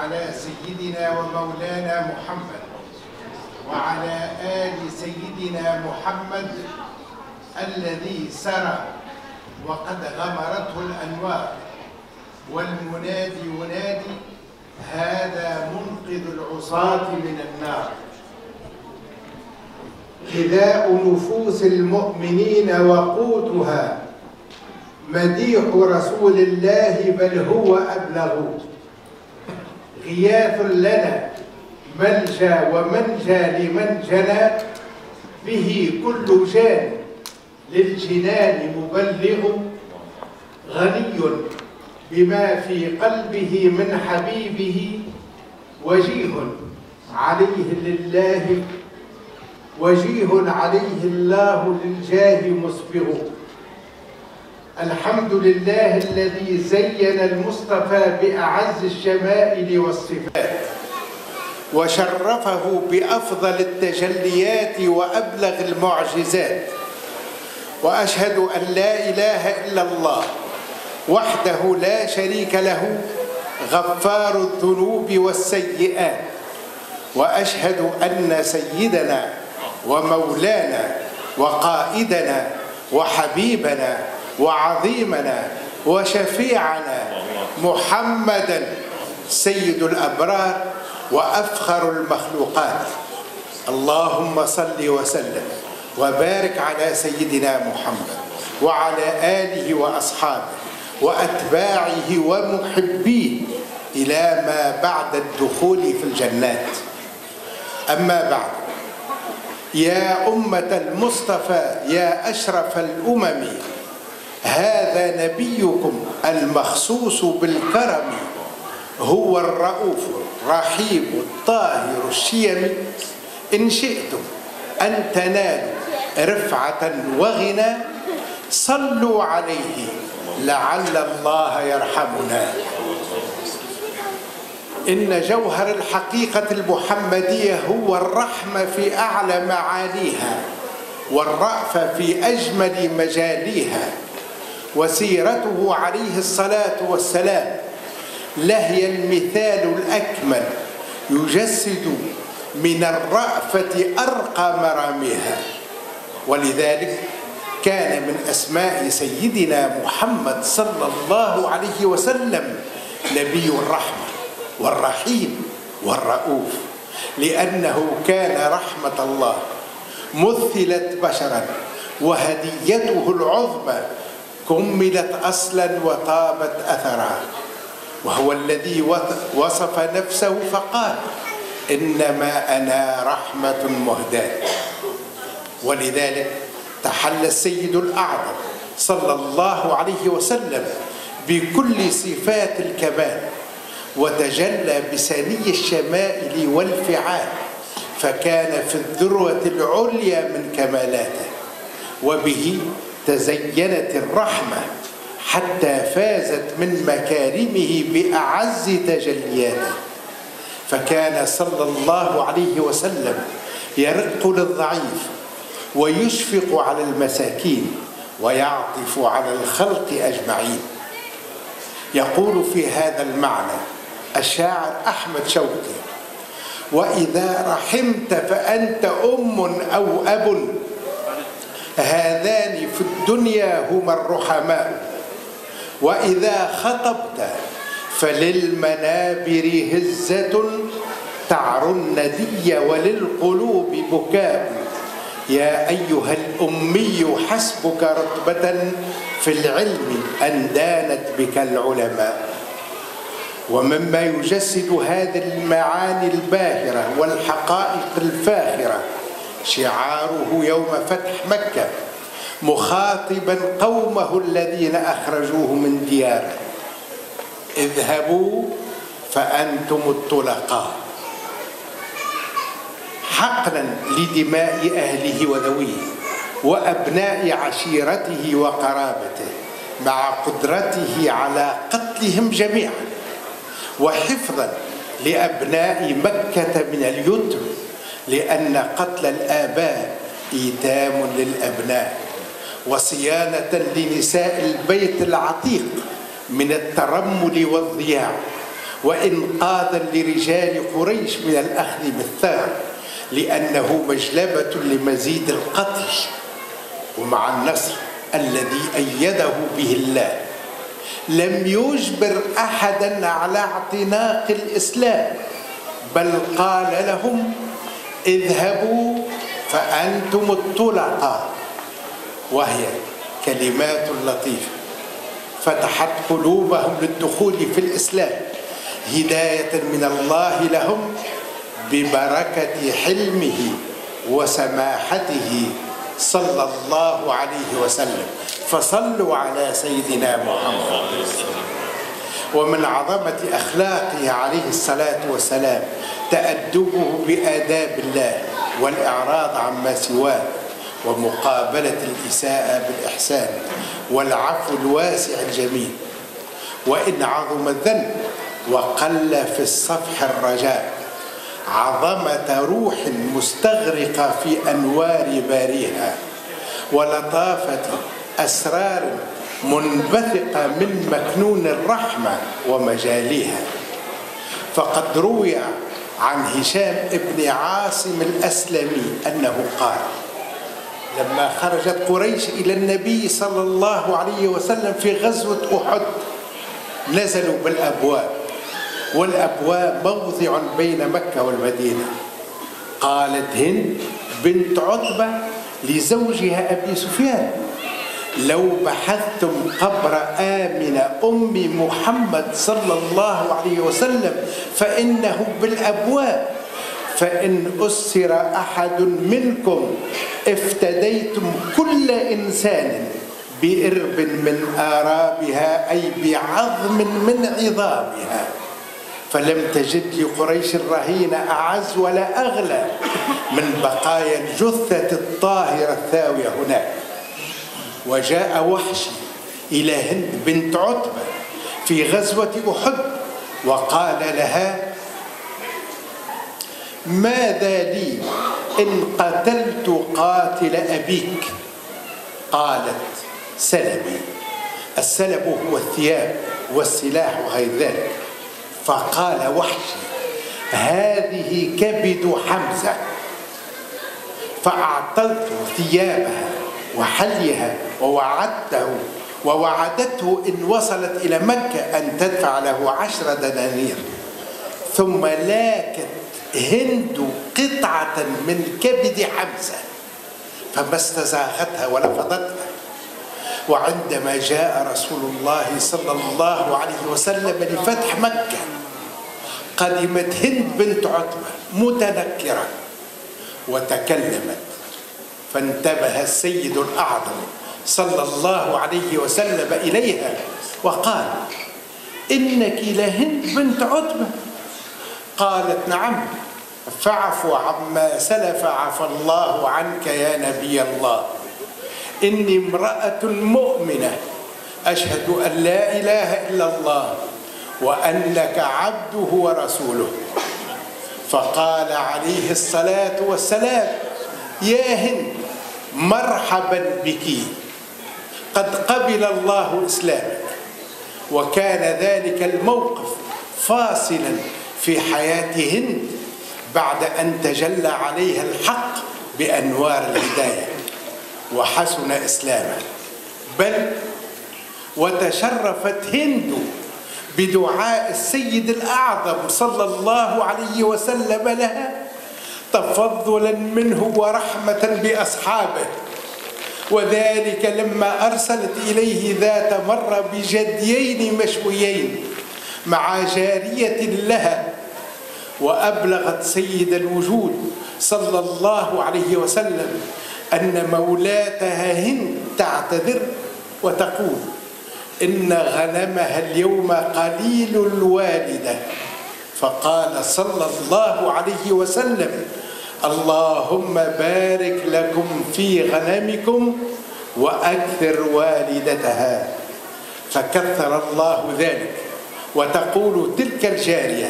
على سيدنا ومولانا محمد وعلى آل سيدنا محمد الذي سرى وقد غمرته الأنوار، والمنادي ينادي: هذا منقذ العصاة من النار. غذاء نفوس المؤمنين وقوتها مديح رسول الله بل هو أبلغ. غياث لنا ملجأ ومنجى لمن جنى، به كل جان للجنان مبلغ. غني بما في قلبه من حبيبه، وجيه عليه الله للجاه مسبغ. الحمد لله الذي زين المصطفى بأعز الشمائل والصفات، وشرفه بأفضل التجليات وأبلغ المعجزات. وأشهد أن لا إله إلا الله وحده لا شريك له، غفار الذنوب والسيئات. وأشهد أن سيدنا ومولانا وقائدنا وحبيبنا وعظيمنا وشفيعنا محمدًا سيد الأبرار وأفخر المخلوقات. اللهم صل وسلم وبارك على سيدنا محمد وعلى آله وأصحابه وأتباعه ومحبيه إلى ما بعد الدخول في الجنات. أما بعد، يا أمة المصطفى يا أشرف الأمم، هذا نبيكم المخصوص بالكرم، هو الرؤوف الرحيم الطاهر الشيم. إن شئتم أن تنالوا رفعة وغنى، صلوا عليه لعل الله يرحمنا. إن جوهر الحقيقة المحمدية هو الرحمة في أعلى معانيها، والرأفة في أجمل مجاليها. وسيرته عليه الصلاة والسلام لهي المثال الأكمل، يجسد من الرأفة أرقى مراميها. ولذلك كان من أسماء سيدنا محمد صلى الله عليه وسلم نبي الرحمة والرحيم والرؤوف، لأنه كان رحمة الله مثلت بشرا، وهديته العظمى كملت أصلا وطابت أثرا. وهو الذي وصف نفسه فقال: إنما أنا رحمة مهداة. ولذلك تحلى السيد الأعظم صلى الله عليه وسلم بكل صفات الكمال، وتجلى بسني الشمائل والفعال، فكان في الذروة العليا من كمالاته. وبه تزينت الرحمة حتى فازت من مكارمه بأعز تجلياته. فكان صلى الله عليه وسلم يرق للضعيف، ويشفق على المساكين، ويعطف على الخلق أجمعين. يقول في هذا المعنى الشاعر أحمد شوقي: وإذا رحمت فأنت أم أو أب، هذان في الدنيا هما الرحماء. وإذا خطبت فللمنابر هزة، تعر الندي وللقلوب بكاء. يا أيها الأمي حسبك رتبة في العلم أن دانت بك العلماء. ومما يجسد هذه المعاني الباهرة والحقائق الفاخرة شعاره يوم فتح مكة، مخاطبا قومه الذين أخرجوه من دياره: اذهبوا فأنتم الطلقاء. حقنا لدماء أهله وذويه وأبناء عشيرته وقرابته، مع قدرته على قتلهم جميعا، وحفظا لأبناء مكة من اليتم، لأن قتل الآباء إيتام للأبناء، وصيانة لنساء البيت العتيق من الترمل والضياع، وإنقاذا لرجال قريش من الأخذ بالثغر، لأنه مجلبة لمزيد القتل. ومع النصر الذي أيده به الله لم يجبر أحدا على اعتناق الإسلام، بل قال لهم: اذهبوا فأنتم الطلقاء. وهي كلمات لطيفة فتحت قلوبهم للدخول في الإسلام هداية من الله لهم ببركة حلمه وسماحته صلى الله عليه وسلم. فصلوا على سيدنا محمد. ومن عظمة أخلاقه عليه الصلاة والسلام تأدبه بآداب الله والإعراض عما سواه، ومقابلة الإساءة بالإحسان، والعفو الواسع الجميل. وإن عظم الذنب وقل في الصفح الرجاء، عظمة روح مستغرقة في أنوار باريها، ولطافة أسرار منبثقة من مكنون الرحمة ومجاليها. فقد روي عن هشام بن عاصم الأسلمي أنه قال: لما خرجت قريش إلى النبي صلى الله عليه وسلم في غزوة أحد نزلوا بالأبواب، والأبواب موضع بين مكة والمدينة. قالت هند بنت عتبة لزوجها أبي سفيان: لو بحثتم قبر آمنة أم محمد صلى الله عليه وسلم فإنه بالأبواب، فإن أسر أحد منكم افتديتم كل إنسان بإرب من آرابها، أي بعظم من عظامها. فلم تجد لقريش الرهين أعز ولا أغلى من بقايا الجثة الطاهرة الثاوية هناك. وجاء وحشي إلى هند بنت عتبة في غزوة أحد وقال لها: ماذا لي إن قتلت قاتل أبيك؟ قالت: سلبي. السلب هو الثياب والسلاح وغير ذلك. فقال وحشي: هذه كبد حمزة. فأعطته ثيابها وحليها ووعدته إن وصلت إلى مكة أن تدفع له 10 دنانير. ثم لاكت هند قطعة من كبد حمزة فما استزاغتها ولفظتها. وعندما جاء رسول الله صلى الله عليه وسلم لفتح مكة قدمت هند بنت عتبة متنكرة وتكلمت، فانتبه السيد الأعظم صلى الله عليه وسلم إليها وقال: إنك لهند بنت عتبة؟ قالت: نعم. فاعف عما سلف، عفى الله عنك يا نبي الله. إني امرأة مؤمنة أشهد أن لا إله إلا الله وأنك عبده ورسوله. فقال عليه الصلاة والسلام: يا هند مرحبا بك، قد قبل الله إسلامك. وكان ذلك الموقف فاصلا في حياة هند بعد أن تجلى عليها الحق بأنوار الهداية وحسن إسلامها. بل وتشرفت هند بدعاء السيد الأعظم صلى الله عليه وسلم لها تفضلا منه ورحمة بأصحابه، وذلك لما أرسلت إليه ذات مرة بجديين مشويين مع جارية لها، وأبلغت سيد الوجود صلى الله عليه وسلم أن مولاتها هند تعتذر وتقول: إن غنمها اليوم قليل الوالدة. فقال صلى الله عليه وسلم: اللهم بارك لكم في غنمكم وأكثر والدتها. فكثر الله ذلك. وتقول تلك الجارية: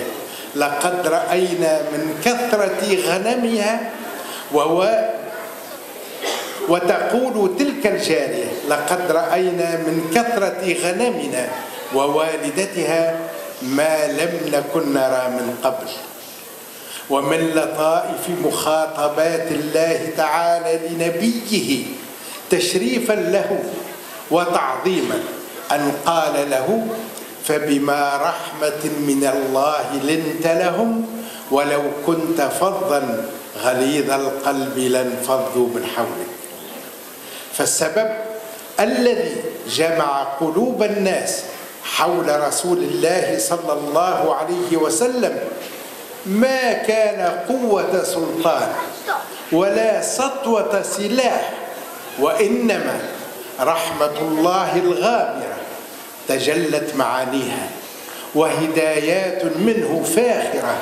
لقد رأينا من كثرة غنمها وتقول تلك الجارية: لقد رأينا من كثرة غنمنا ووالدتها ما لم نكن نرى من قبل. ومن لطائف مخاطبات الله تعالى لنبيه تشريفا له وتعظيما أن قال له: فبما رحمة من الله لنت لهم ولو كنت فظا غليظ القلب لانفضوا من حولك. فالسبب الذي جمع قلوب الناس حول رسول الله صلى الله عليه وسلم ما كان قوة سلطان ولا سطوة سلاح، وإنما رحمة الله الغامرة تجلت معانيها، وهدايات منه فاخرة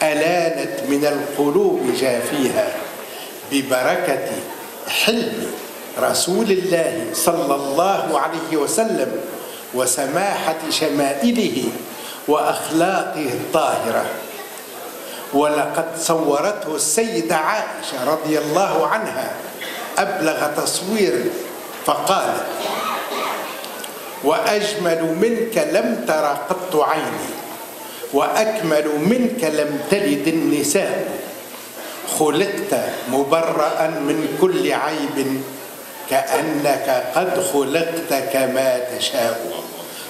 ألانت من القلوب جافيها ببركة حلم رسول الله صلى الله عليه وسلم وسماحة شمائله وأخلاقه الطاهرة. ولقد صورته السيدة عائشة رضي الله عنها أبلغ تصوير فقالت: وأجمل منك لم تر قط عيني، وأكمل منك لم تلد النساء، خلقت مبرأ من كل عيب كأنك قد خلقت كما تشاء.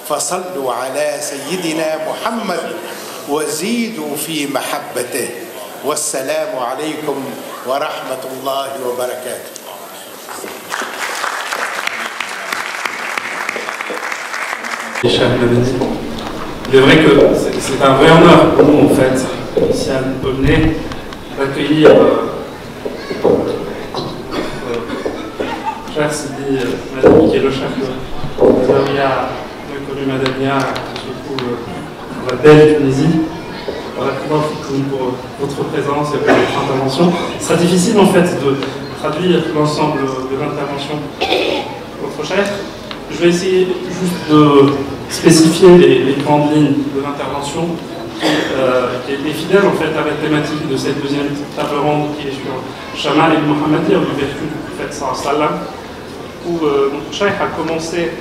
فصلوا على سيدنا محمد وزيدوا في محبته. والسلام عليكم ورحمة الله وبركاته. Cher Madani, il est vrai que c'est un vrai honneur pour nous, en fait, ici à Polnay, d'accueillir cher Sidi Madani, qui est le chef de Zawiya, le connu Madania, surtout la belle Tunisie. Voilà, pour votre présence et pour votre intervention. Ce sera difficile, en fait, de traduire l'ensemble de l'intervention de votre chef. Je vais essayer juste de spécifier les grandes lignes de l'intervention qui est fidèle en fait à la thématique de cette deuxième table ronde qui est sur Shamal et Mohammedir, les vertus du prophète sallam, où notre cheikh a commencé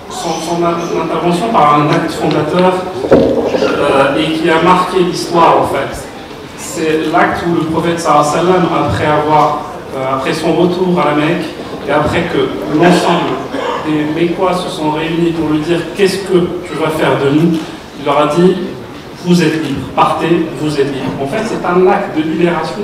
son intervention par un acte fondateur et qui a marqué l'histoire en fait. C'est l'acte où le prophète sallam, après son retour à la Mecque et après que l'ensemble des Mécois se sont réunis pour lui dire qu'est-ce que tu vas faire de nous, il leur a dit vous êtes libres, partez, vous êtes libres. En fait c'est un acte de libération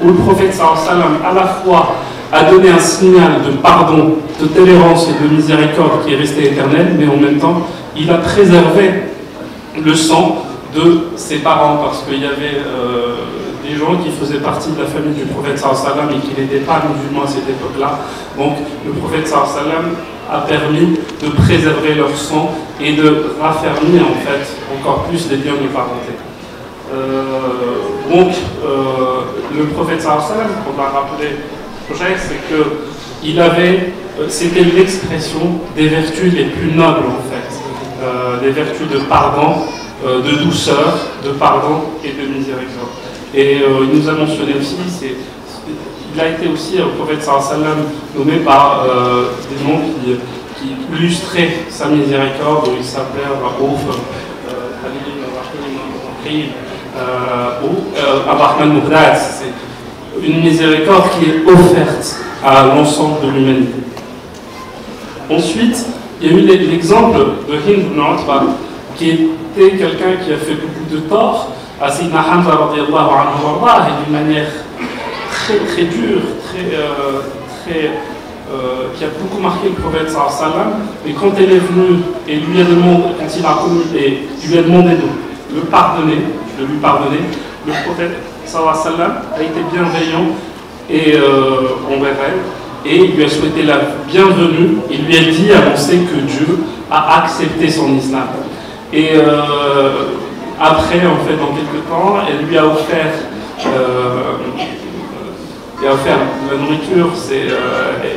où le prophète sallam à la fois a donné un signal de pardon, de tolérance et de miséricorde qui est resté éternel, mais en même temps il a préservé le sang de ses parents parce qu'il y avait des gens qui faisaient partie de la famille du prophète sallam et qui n'étaient pas musulmans à cette époque-là. Donc le prophète sallam a permis de préserver leur sang et de raffermir en fait encore plus les liens de parenté. Le prophète sallam, qu'on a rappelé, c'est que il avait, c'était l'expression des vertus les plus nobles en fait, des vertus de pardon, de douceur, de pardon et de miséricorde. Et il nous a mentionné aussi, il a été aussi, le prophète sallam, nommé par des noms qui illustraient sa miséricorde, où il s'appelait Raouf, ou Abrahman Moudad. C'est une miséricorde qui est offerte à l'ensemble de l'humanité. Ensuite, il y a eu l'exemple de Hind ibn Utba, qui était quelqu'un qui a fait beaucoup de tort à Sayyidina Hamza radiallahu anhu et d'une manière très très dure, qui a beaucoup marqué le prophète sallam. Et quand elle est venue et lui a demandé, quand il a connu et lui a demandé de le pardonner, de lui pardonner, le prophète sallam a été bienveillant et envers elle, et il lui a souhaité la bienvenue. Il lui a dit, annoncé que Dieu a accepté son islam. Et après, en fait, dans quelques temps, elle lui a offert de la nourriture,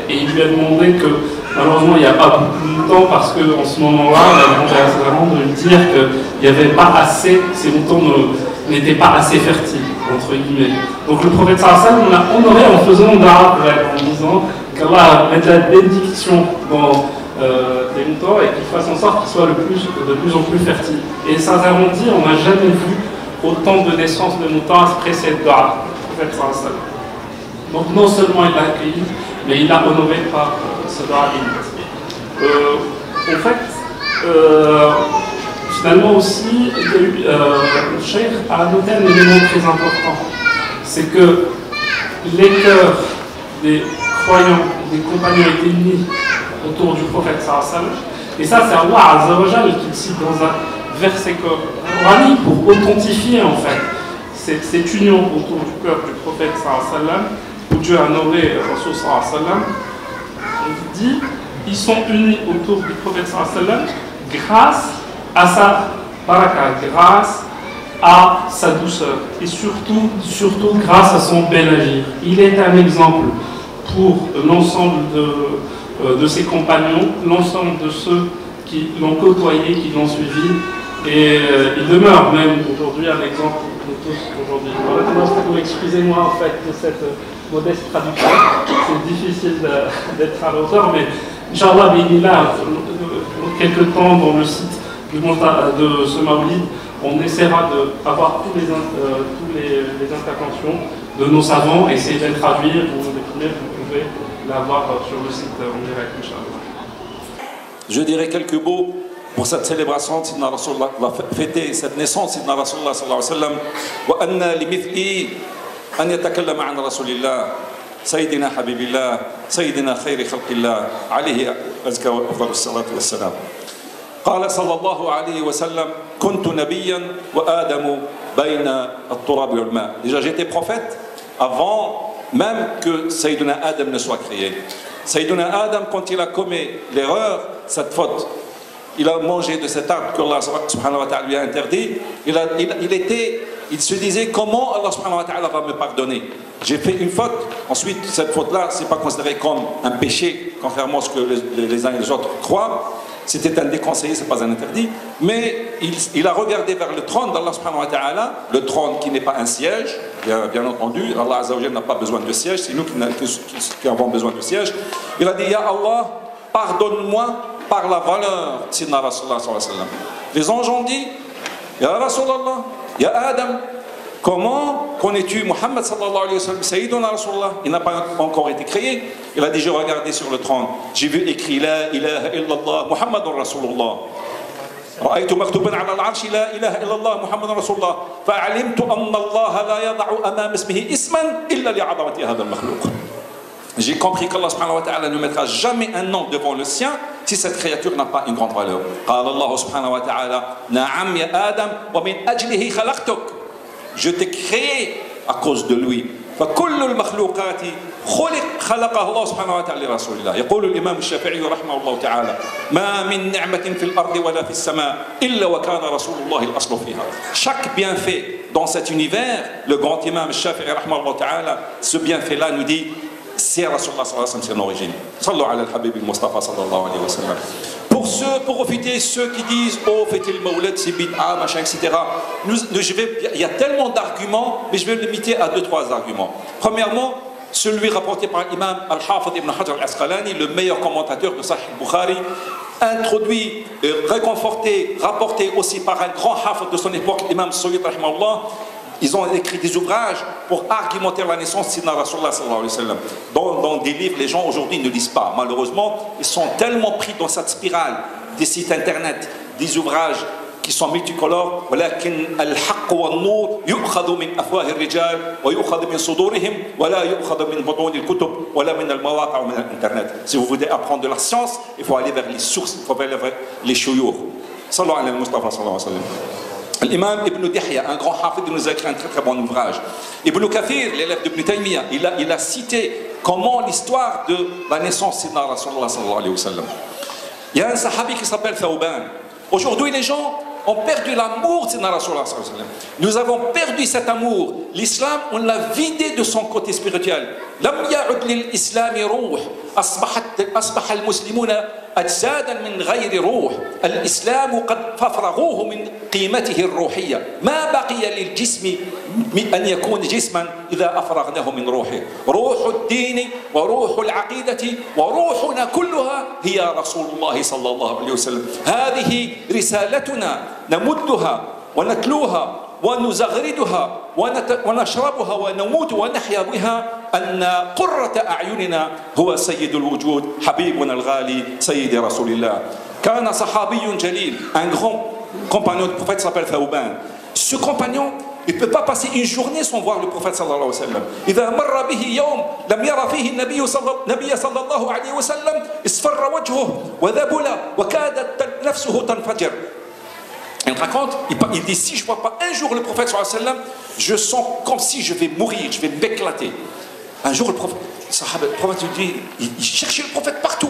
et il lui a demandé que, malheureusement, il n'y a pas beaucoup de temps, parce qu'en ce moment-là, il a demandé à sa maman de lui dire qu'il n'y avait pas assez, ces moutons n'étaient pas assez fertiles, entre guillemets. Donc le prophète sallam l'a honoré en faisant d'arabe, en disant qu'Allah met la bénédiction dans des moutons et qu'il fasse en sorte qu'ils soient de plus en plus fertiles. Et sincèrement dit, on n'a jamais vu autant de naissances de moutons après cette dua. Donc non seulement il l'a accueilli, mais il l'a honoré par ce dua en fait, finalement aussi, le cheikh a noté un élément très important. C'est que les cœurs des croyants, des compagnons étaient unis autour du prophète sallallahu. Et ça, c'est Allah Azza wa Jal qui le cite dans un verset coranique pour authentifier en fait cette union autour du cœur du prophète sallallahu, où Dieu a honoré Rasul sallallahu. On dit, ils sont unis autour du prophète sallallahu grâce à sa baraka, grâce à sa douceur et surtout grâce à son bel agir. Il est un exemple pour l'ensemble de ses compagnons, l'ensemble de ceux qui l'ont côtoyé, qui l'ont suivi, et il demeure même aujourd'hui un exemple pour tous aujourd'hui. Excusez-moi en fait de cette modeste traduction, c'est difficile d'être à l'auteur, mais Inch'Allah, il est là, quelques temps dans le site de ce Mawlid, on essaiera d'avoir toutes les interventions de nos savants, essayer de les traduire ou d'écrire, vous pouvez l'avoir sur le site en direct, Inch'Allah. Je dirais quelques mots pour cette célébration de Sidna Rasulullah, va fêter cette naissance de Sidna Rasulullah sallallahu alayhi wa sallam. Wa anna limithli an yatakallama an Rasulillah, Sayyidina Habibillah, Sayyidina Khayri Khalqillah, alayhi azka wa afdalu salatu wa salam. قال صلى الله عليه وسلم كنت نبيا وآدم بين التراب والماء. Déjà j'étais prophète avant même que Sayyidina Adam ne soit créé. Sayyidina Adam, quand il a commis l'erreur, cette faute, il a mangé de cet arbre que Allah subhanahu wa ta'ala lui a interdit, il se disait comment Allah subhanahu wa ta'ala va me pardonner. J'ai fait une faute, ensuite cette faute-là, c'est pas considéré comme un péché, contrairement à ce que les uns et les autres croient. C'était un déconseillé, c'est pas un interdit. Mais il a regardé vers le trône d'Allah subhanahu wa ta'ala, le trône qui n'est pas un siège, bien entendu. Allah azza wa jalla n'a pas besoin de siège, c'est nous qui avons besoin de siège. Il a dit, Ya Allah, pardonne-moi par la valeur, Sidna Rasulullah sallallahu alayhi wa sallam. Les anges ont dit, Ya Rasulallah, Ya Adam, comment connais-tu Muhammad sallallahu alayhi wa sallam, Sayyiduna Rasulullah? Il n'a pas encore été créé. Il a dit, je regardais sur le trône, j'ai vu écrit La ilaha illallah Muhammadur Rasulullah. رأيت مكتوبا على العرش لا إله إلا الله محمد رسول الله فعلمت أن الله لا يضع أمام اسمه اسما إلا لعظمة هذا المخلوق. J'ai compris qu'Allah subhanahu wa ta'ala ne mettra jamais un nom devant le sien si cette créature n'a pas une grande valeur. قال الله سبحانه وتعالى نعم يا آدم ومن أجله خلقتك. Je t'ai créé à cause de lui. فكل المخلوقات خلقه الله سبحانه وتعالى لرسول الله. يقول الإمام الشافعي رحمه الله تعالى ما من نعمة في الأرض ولا في السماء إلا وكان رسول الله الأصل فيها. Chaque bienfait dans cet univers, le grand imam الشافعي رحمه الله تعالى, ce bienfait-là nous dit c'est Rasulullah sallallahu alayhi wa sallam, c'est l'origine. Sallu ala al-habib al-Mustafa sallallahu alayhi wa sallam. Pour profiter ceux qui disent oh fêter le Mawlid c'est bid'a machin etc. Il y a tellement d'arguments, mais je vais me limiter à 2-3 arguments. Premièrement, celui rapporté par l'imam Al-Hafid ibn Hajar al-Asqalani, le meilleur commentateur de Sahih Bukhari, introduit, réconforté, rapporté aussi par un grand hafid de son époque, l'imam Sayyid rahimahullah. Ils ont écrit des ouvrages pour argumenter la naissance de Sidna Rasulullah sallallahu alayhi wa sallam. Dans des livres, les gens aujourd'hui ne lisent pas. Malheureusement, ils sont tellement pris dans cette spirale des sites internet, des ouvrages qui sont multicolores. ولكن الحق والنور يؤخذ من أفواه الرجال ويؤخذ من صدورهم ولا يؤخذ من بطون الكتب ولا من المواقع ومن الإنترنت. Si vous voulez apprendre de la science, il faut aller vers les sources, il faut aller vers les shuyukh. Sallu ala al-Mustafa sallallahu alayhi wa sallam. L'imam Ibn Dihya, un grand hafid, nous a écrit un très très bon ouvrage. Ibn Kathir, l'élève d'Ibn Taymiyyah, il a cité comment l'histoire de la naissance de Sidna Rasulullah sallallahu alayhi wa sallam. Il y a un sahabi qui s'appelle Thawban. Aujourd'hui, les gens ont perdu l'amour de Sidna Rasulullah sallallahu alayhi wa sallam. Nous avons perdu cet amour. L'islam, on l'a vidé de son côté spirituel. لم يعد للإسلام روح أصبح المسلمون أجسادا من غير روح. الإسلام قد ففرغوه من قيمته الروحية. ما بقي للجسم من أن يكون جسما إذا أفرغناه من روحه. روح الدين وروح العقيدة وروحنا كلها هي رسول الله صلى الله عليه وسلم. هذه رسالتنا نمدها ونتلوها ونزغردها ونشربها ونموت ونحيا بها أن قرة أعيننا هو سيد الوجود حبيبنا الغالي سيد رسول الله. كان صحابي جليل, un grand compagnon du prophète s'appelle Thawban. Ce compagnon, il ne peut pas passer une journée sans voir le prophète صلى الله عليه وسلم. إذا مر به يوم لم يرى فيه النبي صلى الله عليه وسلم اصفر وجهه وذبل وكادت نفسه تنفجر. Il raconte, il dit, si je ne vois pas un jour le prophète sallallahu alayhi wa sallam, je sens comme si je vais mourir, je vais m'éclater. Un jour le prophète dit, il cherchait le prophète partout.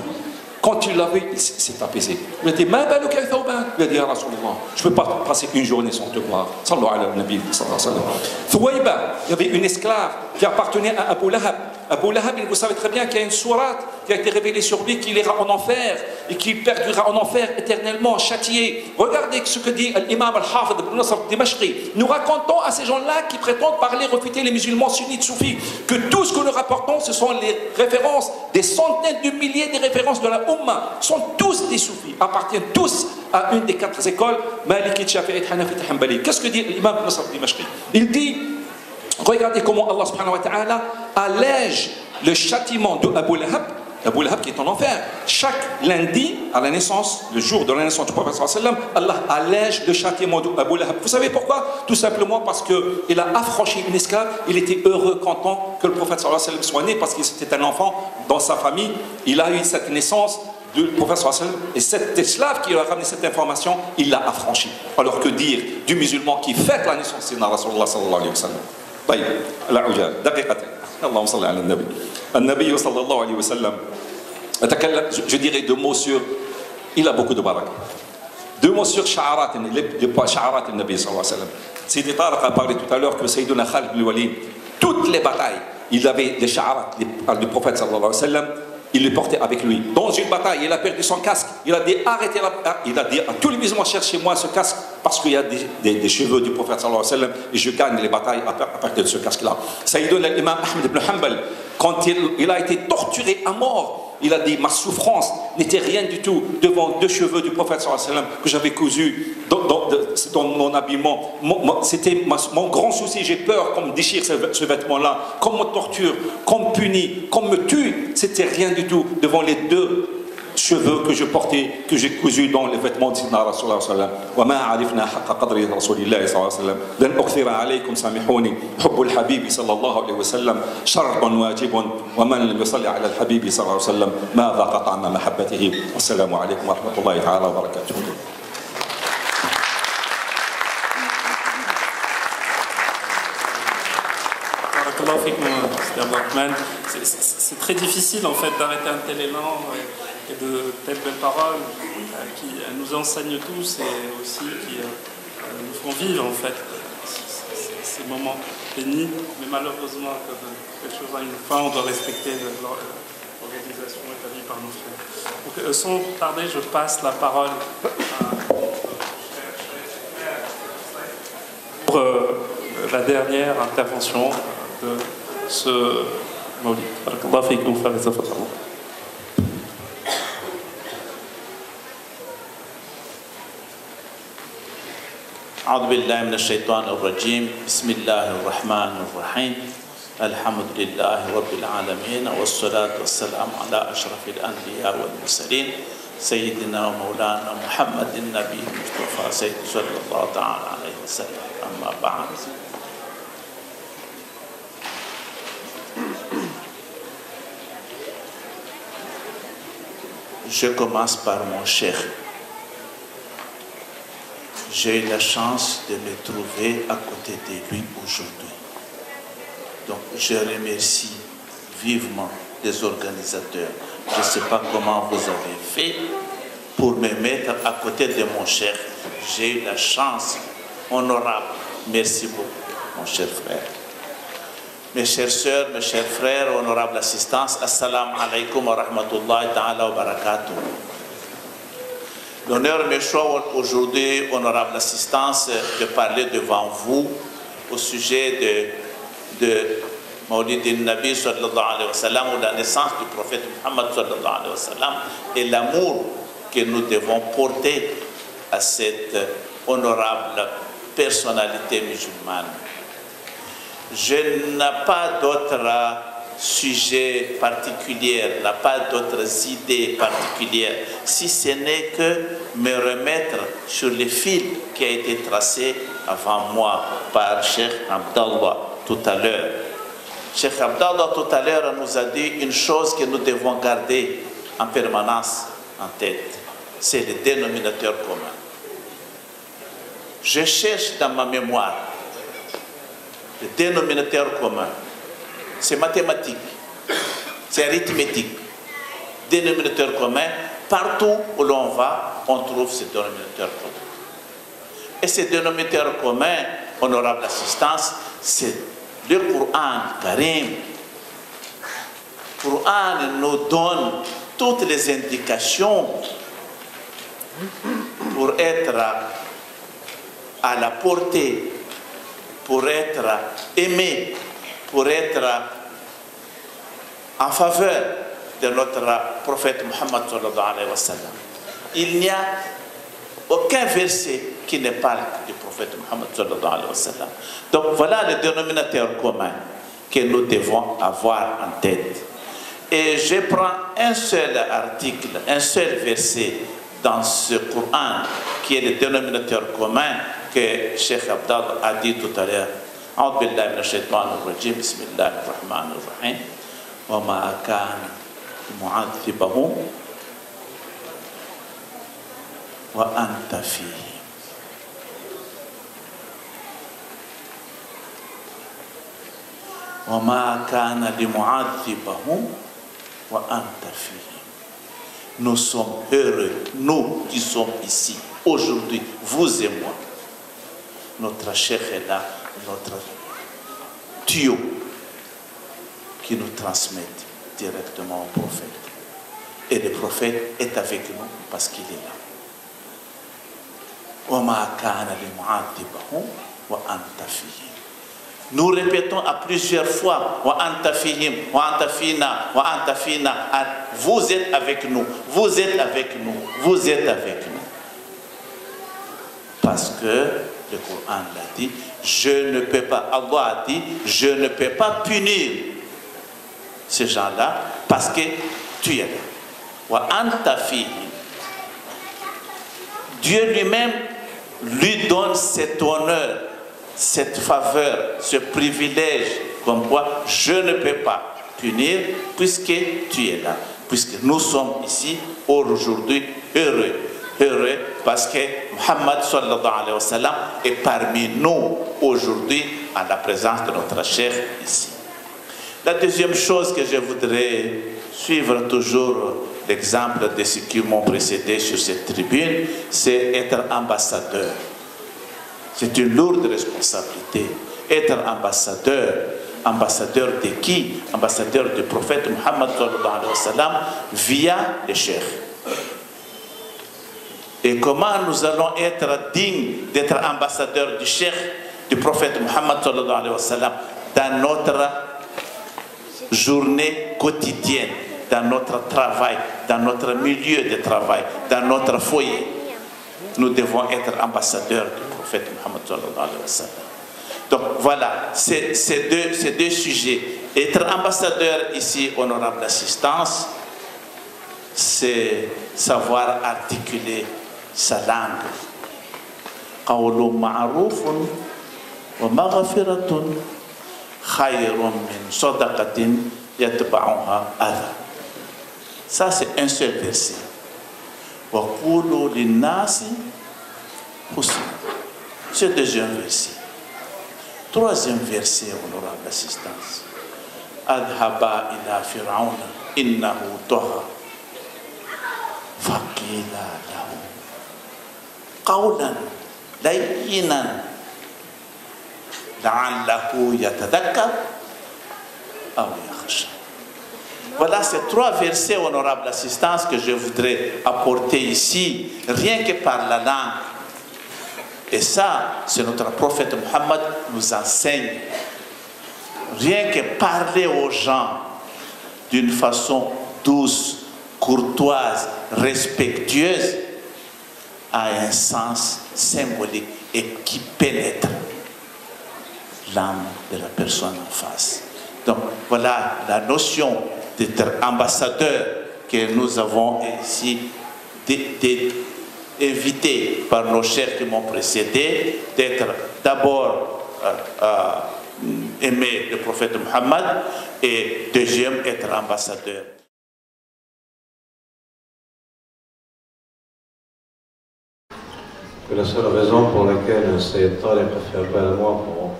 Quand il l'a vu, il s'est apaisé. Il a dit, ma baluka ya Thawban. Il a dit, ya Rasulallah, je ne peux pas passer une journée sans te voir. Sallallahu alayhi wa sallam. Thuwayba, il y avait une esclave qui appartenait à Abu Lahab. Abu Lahab, vous savez très bien qu'il y a une sourate qui a été révélée sur lui, qu'il ira en enfer et qu'il perdura en enfer éternellement, châtié. Regardez ce que dit l'imam al-Hafid ibn Nasr al-Dimashqi. Nous racontons à ces gens-là qui prétendent parler, refuter les musulmans sunnites soufis, que tout ce que nous rapportons, ce sont les références, des centaines de milliers de références de la Ummah, sont tous des soufis, appartiennent tous à une des quatre écoles, Maliki, Shafi'i, Hanafi, Hanbali. Qu'est-ce que dit l'imam ibn Nasr al-Dimashqi? Il dit, regardez comment Allah subhanahu wa ta'ala allège le châtiment d'Abu Lahab, Abu Lahab qui est en enfer. Chaque lundi, à la naissance, le jour de la naissance du prophète sallallahu alayhi wa sallam, Allah allège le châtiment d'Abu Lahab. Vous savez pourquoi? Tout simplement parce qu'il a affranchi une esclave. Il était heureux, content que le prophète sallallahu alayhi wa sallam soit né parce qu'il était un enfant dans sa famille. Il a eu cette naissance du prophète sallallahu alayhi wa sallam et cet esclave qui lui a ramené cette information, il l'a affranchi. Alors que dire du musulman qui fête la naissance de Rasulullah sallallahu alayhi wa sallam? طيب العجال دقيقتين اللهم صل على النبي. النبي صلى الله عليه وسلم أتكلم, je dirais deux mots sur, il a beaucoup de baraka. Deux mots sur شعارات شعارات النبي صلى الله عليه وسلم. Sidi Tariq a parlé tout à l'heure que Sayyiduna Khalid ibn Walid, toutes les batailles, il avait des sha'arat du prophète sallallahu alayhi wa sallam, il les portait avec lui. Dans une bataille, il a perdu son casque. Il a dit, arrêtez il a dit à tous les musulmans, cherchez-moi ce casque parce qu'il y a des cheveux du prophète sallallahu alayhi wa sallam et je gagne les batailles à partir de ce casque-là. Sayyiduna l'imam Ahmed ibn Hanbal, quand il a été torturé à mort, il a dit, ma souffrance n'était rien du tout devant deux cheveux du prophète sallallahu alayhi wa sallam que j'avais cousus dans mon habillement. C'était mon grand souci, j'ai peur qu'on me déchire ce vêtement-là, qu'on me torture, qu'on me punit, qu'on me tue. C'était rien du tout devant les deux cheveux que je portais, que j'ai cousus dans les vêtements de Sayyidina Rasulullah sallallahu alayhi wa sallam. وما عرفنا حق قدر رسول الله صلى الله عليه وسلم. لن أكثر عليكم سامحوني. حب الحبيب صلى الله عليه وسلم شرط واجب ومن لم يصلي على الحبيب صلى الله عليه وسلم ما ذاق طعم محبته. والسلام عليكم ورحمة الله تعالى وبركاته. C'est très difficile en fait d'arrêter un tel élan et de telles belles paroles qui nous enseignent tous et aussi qui nous font vivre en fait ces moments bénis, mais malheureusement comme quelque chose a une fin, on doit respecter l'organisation établie par nos frères. Donc sans tarder, je passe la parole pour la dernière intervention de ce Maulid. Barakallahu fikum frères et sœurs. أعوذ بالله من الشيطان الرجيم بسم الله الرحمن الرحيم الحمد لله رب العالمين والصلاة والسلام على أشرف الأنبياء والمرسلين سيدنا ومولانا محمد النبي المصطفى سيد صلى الله تعالى عليه وسلم أما بعد. Je commence par mon cher. J'ai eu la chance de me trouver à côté de lui aujourd'hui. Donc je remercie vivement les organisateurs. Je ne sais pas comment vous avez fait pour me mettre à côté de mon cher. J'ai eu la chance honorable. Merci beaucoup, mon cher frère. Mes chères sœurs, mes chers frères, honorable assistance, assalamu alaikum wa rahmatullahi ta'ala wa barakatuh. L'honneur me choisit aujourd'hui, honorable assistance, de parler devant vous au sujet de Maulid al-Nabi sallallahu alayhi wa sallam, ou la naissance du prophète Muhammad sallallahu alayhi wa sallam, et l'amour que nous devons porter à cette honorable personnalité musulmane. Je n'ai pas d'autres sujets particuliers, n'a pas d'autres idées particulières, si ce n'est que me remettre sur le fil qui a été tracé avant moi par Cheikh Abdallah tout à l'heure. Cheikh Abdallah tout à l'heure nous a dit une chose que nous devons garder en permanence en tête, c'est le dénominateur commun. Je cherche dans ma mémoire le dénominateur commun. C'est mathématique, c'est arithmétique. Dénominateur commun, partout où l'on va, on trouve ce dénominateur commun. Et ce dénominateur commun, honorable assistance, c'est le Coran Karim. Le Coran nous donne toutes les indications pour être à la portée, pour être aimé, pour être en faveur de notre prophète Muhammad sallallahu alayhi wa sallam. Il n'y a aucun verset qui ne parle du prophète Muhammad sallallahu alayhi wa sallam. Donc voilà le dénominateur commun que nous devons avoir en tête. Et je prends un seul article, un seul verset dans ce Coran qui est le dénominateur commun que Cheikh Abdallah a dit tout à l'heure. أعوذ بالله من الشيطان الرجيم بسم الله الرحمن الرحيم وما كان معذبهم وأنت فيهم وما كان لمعذبهم وأنت فيهم. Nous sommes heureux, nous qui sommes ici aujourd'hui, vous et moi. Notre cheikh est là, notre tuyau qui nous transmet directement au prophète. Et le prophète est avec nous parce qu'il est là. Nous répétons à plusieurs fois, vous êtes avec nous, vous êtes avec nous, vous êtes avec nous. Parce que le Coran l'a dit, je ne peux pas, Allah a dit, je ne peux pas punir ces gens-là parce que tu es là. Wa anta fihim. Dieu lui-même lui donne cet honneur, cette faveur, ce privilège, comme quoi je ne peux pas punir puisque tu es là, puisque nous sommes ici aujourd'hui heureux. Heureux parce que Muhammad sallallahu alayhi wa sallam est parmi nous aujourd'hui en la présence de notre cheikh ici. La deuxième chose que je voudrais suivre toujours l'exemple de ceux qui m'ont précédé sur cette tribune, c'est être ambassadeur. C'est une lourde responsabilité. Être ambassadeur. Ambassadeur de qui? Ambassadeur du prophète Muhammad sallallahu alayhi wa sallam via les cheikhs. Et comment nous allons être dignes d'être ambassadeurs du cheikh, du prophète Muhammad sallallahu alayhi wa sallam dans notre journée quotidienne, dans notre travail, dans notre milieu de travail, dans notre foyer. Nous devons être ambassadeurs du prophète Muhammad sallallahu alayhi wa sallam. Donc voilà, ces deux sujets. Être ambassadeur ici, honorable assistance, c'est savoir articuler sa langue. قول معروف ومغفرة خير من صدقة يتبعها أذى. Ça c'est un seul verset. وقولوا للناس حسنا. C'est le deuxième verset. Troisième verset, honorable assistance. أذهب إلى فرعون إنه طغى فقيل له قولا لينا لعله يتذكر أو يخشى. Voilà ces 3 versets, honorable assistance, que je voudrais apporter ici, rien que par la langue. Et ça, c'est notre prophète Mohammed nous enseigne. Rien que parler aux gens d'une façon douce, courtoise, respectueuse, a un sens symbolique et qui pénètre l'âme de la personne en face. Donc voilà la notion d'être ambassadeur que nous avons ici invité par nos chers qui m'ont précédé, d'être d'abord aimer le prophète Mohammed et deuxième être ambassadeur. Que la seule raison pour laquelle Sayyid Tariq a fait appel à moi pour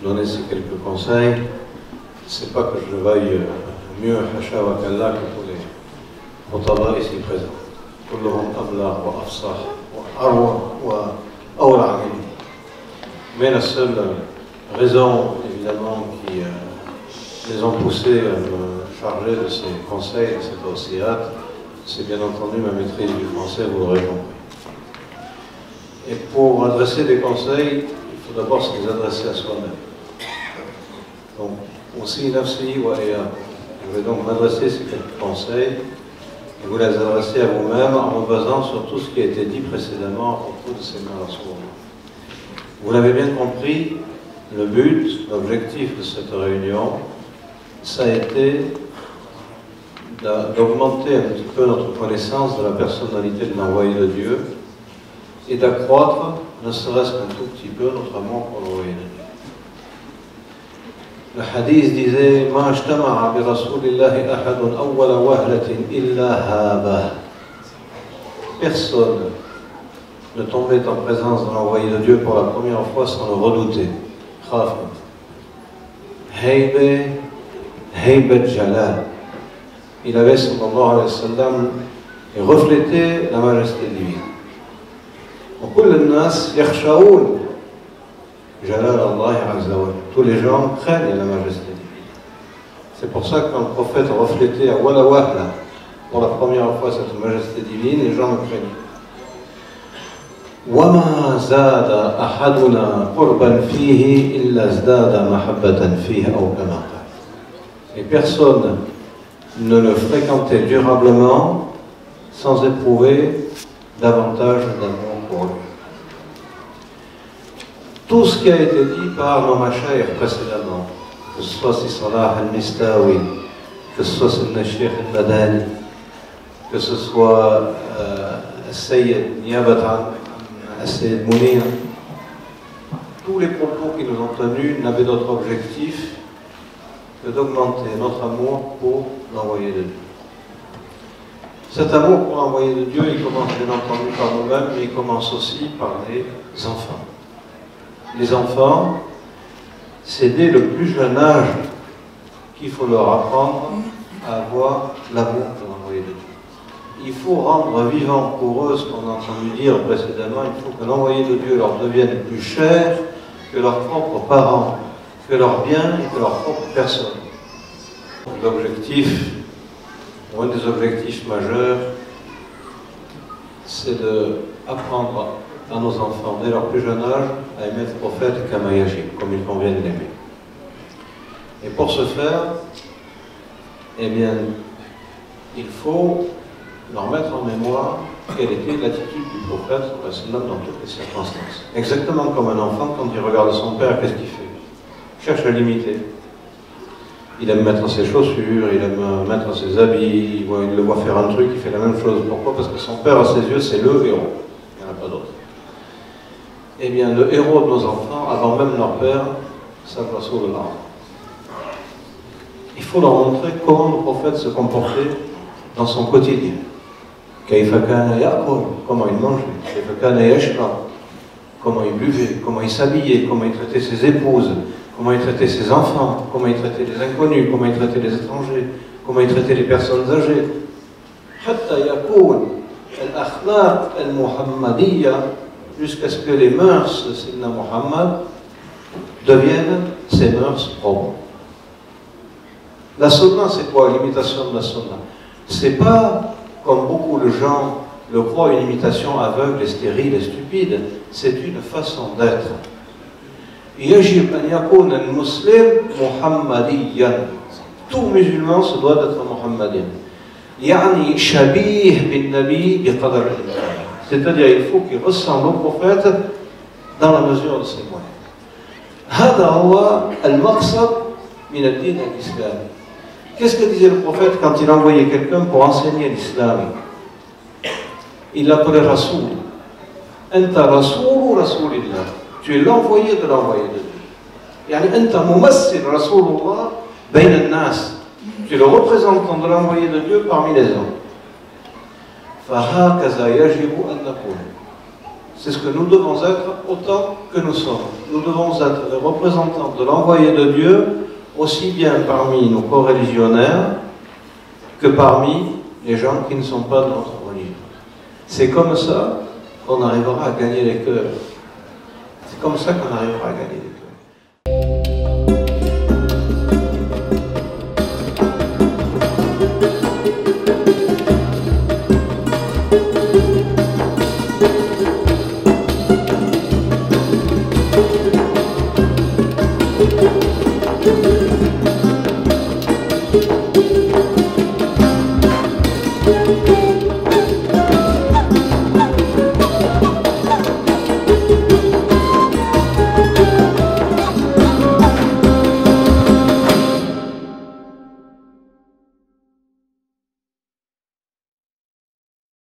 donner ces quelques conseils, c'est pas que je veuille mieux Hacha wa Kalla que tous les Khutaba ici présents. كلهم أبلغ وأفصح وأروع وأورع مني. Mais la seule raison, évidemment, qui les ont poussés à me charger de ces conseils, de cette OCIAT, c'est bien entendu ma maîtrise du français, vous l'aurez compris. Et pour adresser des conseils, il faut d'abord se les adresser à soi-même. Donc, aussi nafsi wa iyyakum. Je vais donc m'adresser ces quelques conseils et vous les adresser à vous-même en me basant sur tout ce qui a été dit précédemment à propos de ces narrations. Vous l'avez bien compris, le but, l'objectif de cette réunion, ça a été d'augmenter un petit peu notre connaissance de la personnalité de l'envoyé de Dieu et d'accroître, ne serait-ce qu'un tout petit peu, notre amour pour l'envoyé de Dieu. Le hadith disait Ma ijtama'a bi Rasulillahi ahadun awwala wahlatin illa habah. Personne ne tombait en présence de l'envoyé de Dieu pour la première fois sans le redouter. Khaf. Haybat Jalal. Il avait, sallallahu alayhi wa sallam, reflété la majesté divine. وكل الناس يخشون جلال الله عز وجل. Tous les gens craignent la majesté divine. C'est pour ça que quand le prophète reflétait à Wala Wahla pour la première fois cette majesté divine, les gens le craignaient. وما زاد أحدنا قربا فيه إلا ازداد محبة فيه أو كما قال. Et personne ne le fréquentait durablement sans éprouver davantage d'amour pour lui. Tout ce qui a été dit par nos mashayikh précédemment, que ce soit si Salah al-Mistawi, que ce soit Sidna Sheikh al-Madani, que ce soit Sayyid Niyabatan, Sayyid Mounir, tous les propos qui nous ont tenus n'avaient d'autre objectif que d'augmenter notre amour pour l'envoyé de Dieu. Cet amour pour l'envoyé de Dieu, il commence bien entendu par nous-mêmes, mais il commence aussi par les enfants. Les enfants, c'est dès le plus jeune âge qu'il faut leur apprendre à avoir l'amour pour l'envoyé de Dieu. Il faut rendre vivant pour eux ce qu'on a entendu dire précédemment, il faut que l'envoyé de Dieu leur devienne plus cher que leurs propres parents, que leurs biens et que leur propre personne. L'objectif, ou un des objectifs majeurs, c'est d'apprendre à nos enfants, dès leur plus jeune âge, à aimer le prophète kama yajib, comme il convient de l'aimer. Et pour ce faire, eh bien, il faut leur mettre en mémoire quelle était l'attitude du prophète dans toutes les circonstances. Exactement comme un enfant, quand il regarde son père, qu'est-ce qu'il fait? Il cherche à l'imiter. Il aime mettre ses chaussures, il aime mettre ses habits, il le voit faire un truc, il fait la même chose. Pourquoi? Parce que son père, à ses yeux, c'est le héros. Il n'y en a pas d'autre. Eh bien, le héros de nos enfants, avant même leur père, ça va sauver l'âme. Il faut leur montrer comment le prophète se comportait dans son quotidien. Comment il mangeait, comment il buvait, comment il s'habillait, comment il traitait ses épouses, comment il traitait ses enfants, comment il traitait les inconnus, comment il traitait les étrangers, comment il traitait les personnes âgées. Jusqu'à ce que les mœurs de Sayyidina Muhammad deviennent ses mœurs propres. La sunna, c'est quoi l'imitation de la sunna? C'est pas, comme beaucoup de gens le croient, une imitation aveugle et stérile et stupide. C'est une façon d'être. يجب أن يكون المسلم محمديا. Tout musulman se doit d'être محمدي. يعني شبيه بالنبي بقدر الإمكان. C'est-à-dire, il faut qu'il ressemble au prophète dans la mesure de ses moyens. هذا هو المقصد من الدين الإسلامي. Qu'est-ce que disait le prophète quand il envoyait quelqu'un pour enseigner l'islam? Il l'appelait Rasoul. Anta Rasoul Rasoulillah. Tu es l'envoyé de l'envoyé de Dieu. يعني أنت ممثل رسول الله بين الناس. Tu es le représentant de l'envoyé de Dieu parmi les hommes. فهكذا يجب أن نكون. C'est ce que nous devons être autant que nous sommes. Nous devons être les représentants de l'envoyé de Dieu, aussi bien parmi nos coreligionnaires que parmi les gens qui ne sont pas de notre religion. C'est comme ça qu'on arrivera à gagner les cœurs. C'est comme ça qu'on arrivera à gagner les cœurs.